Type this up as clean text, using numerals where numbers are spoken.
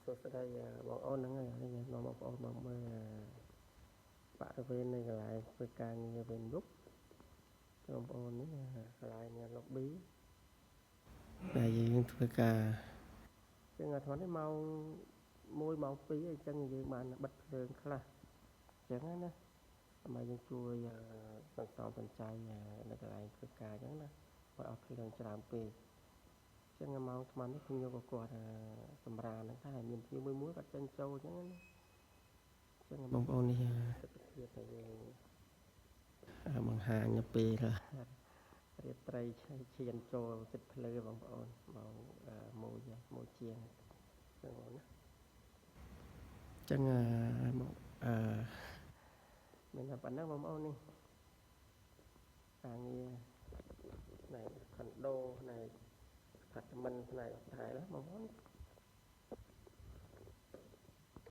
សួស្តីបងអូនហ្នឹងហើយខ្ញុំនាំបងប្អូនមកមើលបរិវេណនៃកន្លែងធ្វើការងារវិញយប់បងប្អូននេះកន្លែង lobby ដែលយើងធ្វើការចឹងអាថ្ងៃនេះម៉ោង1ម៉ោង2អញ្ចឹងយើងបានបិទភ្លើងខ្លះអញ្ចឹងណាដើម្បីយើងជួយសន្សំសំចៃនៅកន្លែងធ្វើការអញ្ចឹងណាបើអត់ភ្លើងច្រើនពេកចឹងម៉ោងស្មាននេះខ្ញុំក៏គាត់សម្រានហ្នឹងតែមានភ្ញៀវមួយគាត់ចេញចូលអញ្ចឹងណាចឹងបងប្អូននេះទស្សនវិជ្ជាតែយើងបង្ហាញនៅពេលរាត្រីឈានចូលចិត្តភ្លើបងប្អូនម៉ោង1ជាងចឹងណាចឹងមកមានតែប៉ុណ្ណឹងបងប្អូននេះការងារផ្នែកខុនដូផ្នែកផាតមិនផ្នែកអត់ថែណាបងប្អូន